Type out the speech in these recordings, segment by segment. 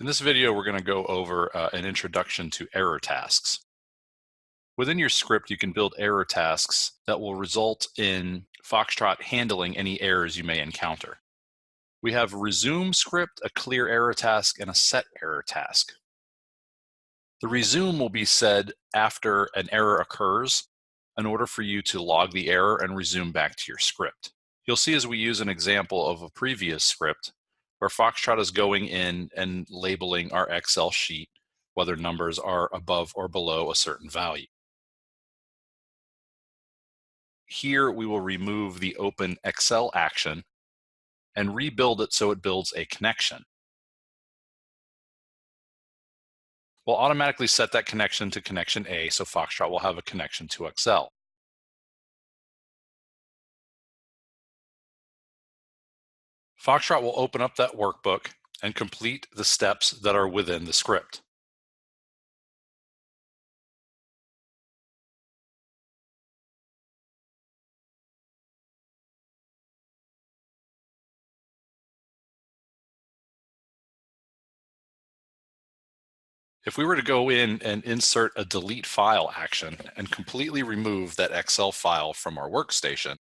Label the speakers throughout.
Speaker 1: this video, we're going to go over an introduction to error tasks. Within your script, you can build error tasks that will result in Foxtrot handling any errors you may encounter. We have resume script, a clear error task, and a set error task. The resume will be said after an error occurs in order for you to log the error and resume back to your script. You'll see as we use an example of a previous script where Foxtrot is going in and labeling our Excel sheet whether numbers are above or below a certain value. Here we will remove the open Excel action and rebuild it so it builds a connection. We'll automatically set that connection to connection A, so Foxtrot will have a connection to Excel. Foxtrot will open up that workbook and complete the steps that are within the script. If we were to go in and insert a delete file action and completely remove that Excel file from our workstation,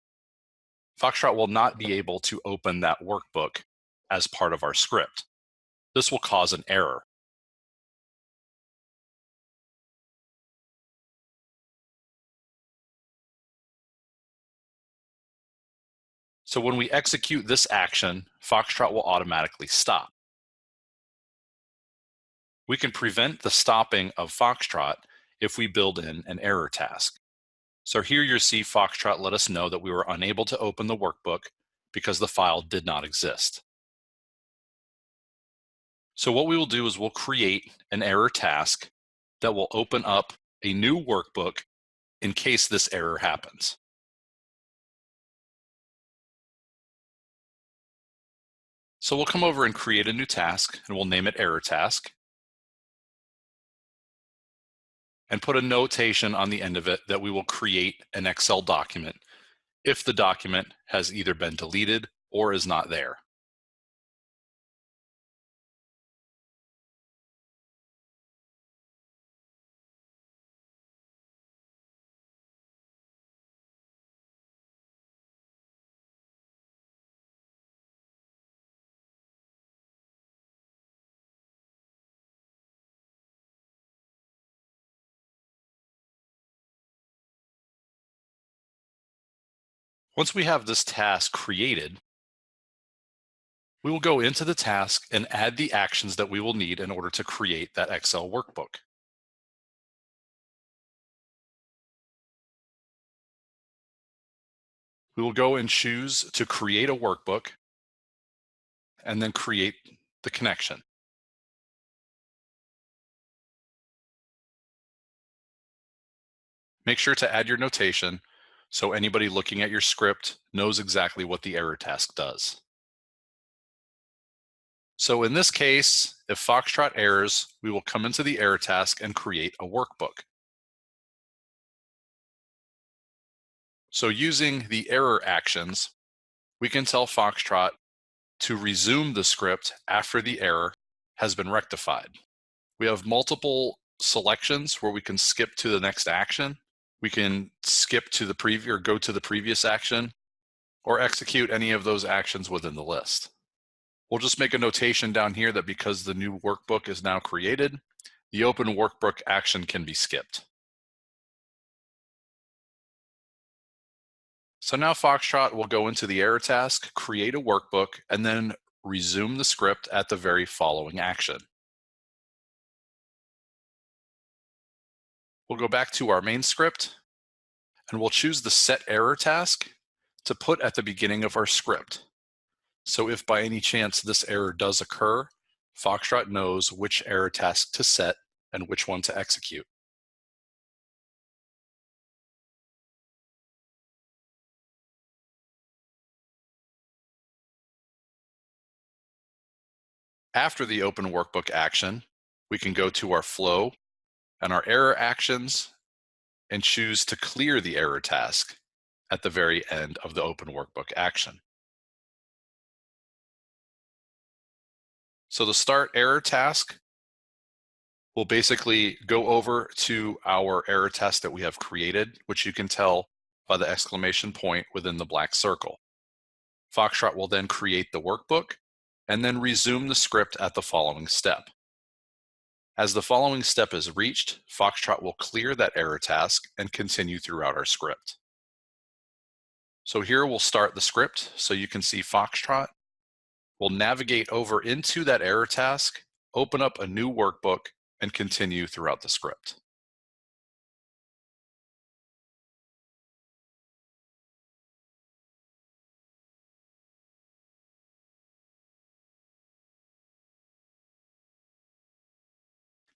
Speaker 1: Foxtrot will not be able to open that workbook as part of our script. This will cause an error. So when we execute this action, Foxtrot will automatically stop. We can prevent the stopping of Foxtrot if we build in an error task. So here you see Foxtrot let us know that we were unable to open the workbook because the file did not exist. So what we will do is we'll create an error task that will open up a new workbook in case this error happens. So we'll come over and create a new task, and we'll name it error task, and put a notation on the end of it that we will create an Excel document if the document has either been deleted or is not there. Once we have this task created, we will go into the task and add the actions that we will need in order to create that Excel workbook. We will go and choose to create a workbook and then create the connection. Make sure to add your notation so anybody looking at your script knows exactly what the error task does. So in this case, if Foxtrot errors, we will come into the error task and create a workbook. So using the error actions, we can tell Foxtrot to resume the script after the error has been rectified. We have multiple selections where we can skip to the next action. We can skip to the previous or go to the previous action or execute any of those actions within the list. We'll just make a notation down here that because the new workbook is now created, the open workbook action can be skipped. So now Foxtrot will go into the error task, create a workbook, and then resume the script at the very following action. We'll go back to our main script, and we'll choose the set error task to put at the beginning of our script. So if by any chance this error does occur, Foxtrot knows which error task to set and which one to execute. After the open workbook action, we can go to our flow and our error actions and choose to clear the error task at the very end of the open workbook action. So the start error task will basically go over to our error task that we have created, which you can tell by the exclamation point within the black circle. Foxtrot will then create the workbook and then resume the script at the following step. As the following step is reached, Foxtrot will clear that error task and continue throughout our script. So here we'll start the script so you can see Foxtrot. We'll navigate over into that error task, open up a new workbook, and continue throughout the script.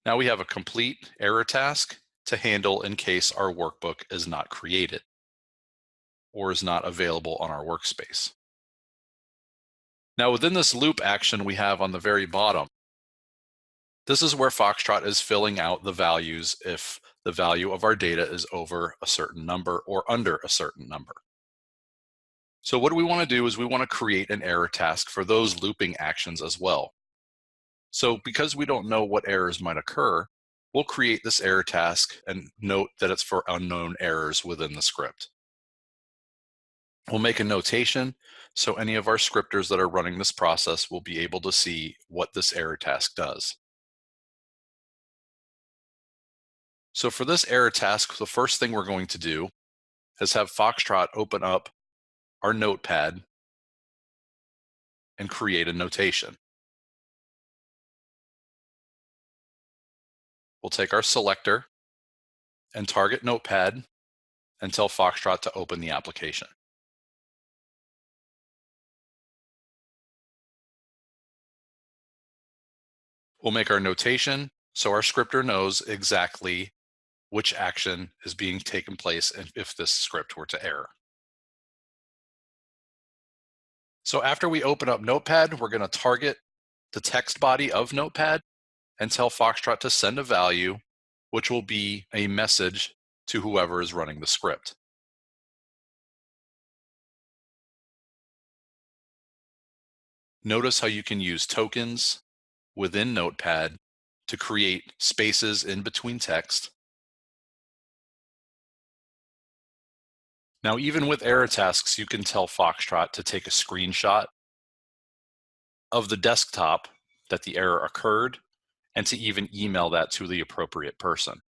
Speaker 1: Now we have a complete error task to handle in case our workbook is not created or is not available on our workspace. Now within this loop action we have on the very bottom, this is where Foxtrot is filling out the values if the value of our data is over a certain number or under a certain number. So what we want to do is we want to create an error task for those looping actions as well. So because we don't know what errors might occur, we'll create this error task and note that it's for unknown errors within the script. We'll make a notation so any of our scripters that are running this process will be able to see what this error task does. So for this error task, the first thing we're going to do is have Foxtrot open up our notepad and create a notation. We'll take our selector and target notepad and tell Foxtrot to open the application. We'll make our notation so our scripter knows exactly which action is being taken place if this script were to error. So after we open up Notepad, we're going to target the text body of Notepad and tell Foxtrot to send a value, which will be a message to whoever is running the script. Notice how you can use tokens within Notepad to create spaces in between text. Now, even with error tasks, you can tell Foxtrot to take a screenshot of the desktop that the error occurred and to even email that to the appropriate person.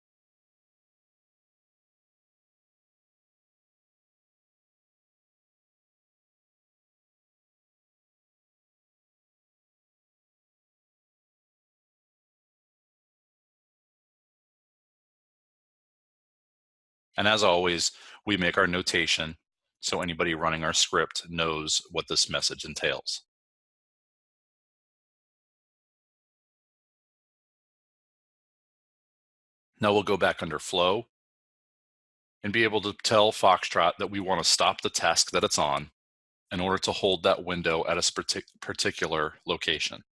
Speaker 1: And as always, we make our notation so anybody running our script knows what this message entails. Now we'll go back under Flow and be able to tell Foxtrot that we want to stop the task that it's on in order to hold that window at a particular location.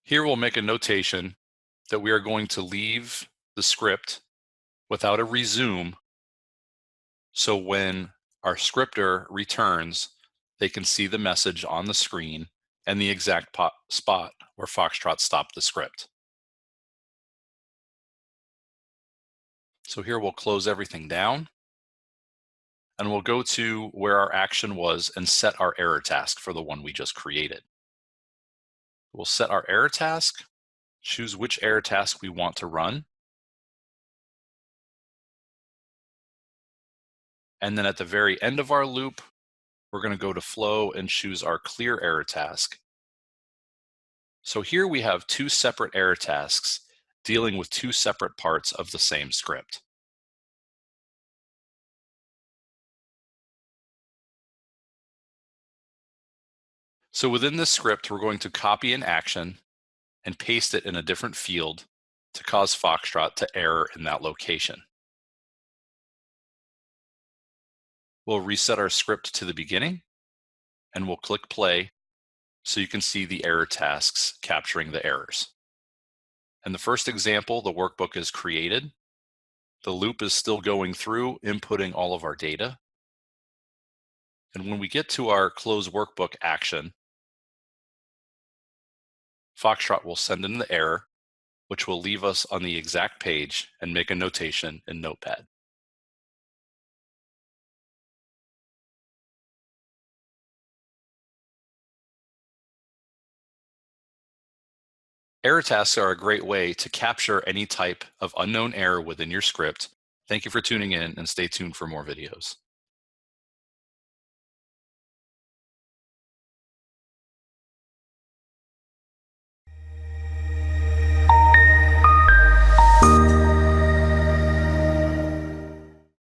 Speaker 1: Here we'll make a notation that we are going to leave the script without a resume, so when our scripter returns, they can see the message on the screen and the exact spot where Foxtrot stopped the script. So here we'll close everything down and we'll go to where our action was and set our error task for the one we just created. We'll set our error task, choose which error task we want to run, and then at the very end of our loop, we're going to go to Flow and choose our clear error task. So here we have two separate error tasks dealing with two separate parts of the same script. So within this script, we're going to copy an action and paste it in a different field to cause Foxtrot to error in that location. We'll reset our script to the beginning and we'll click play so you can see the error tasks capturing the errors. In the first example, the workbook is created. The loop is still going through, inputting all of our data. And when we get to our close workbook action, Foxtrot will send in the error, which will leave us on the exact page and make a notation in Notepad. Error tasks are a great way to capture any type of unknown error within your script. Thank you for tuning in, and stay tuned for more videos.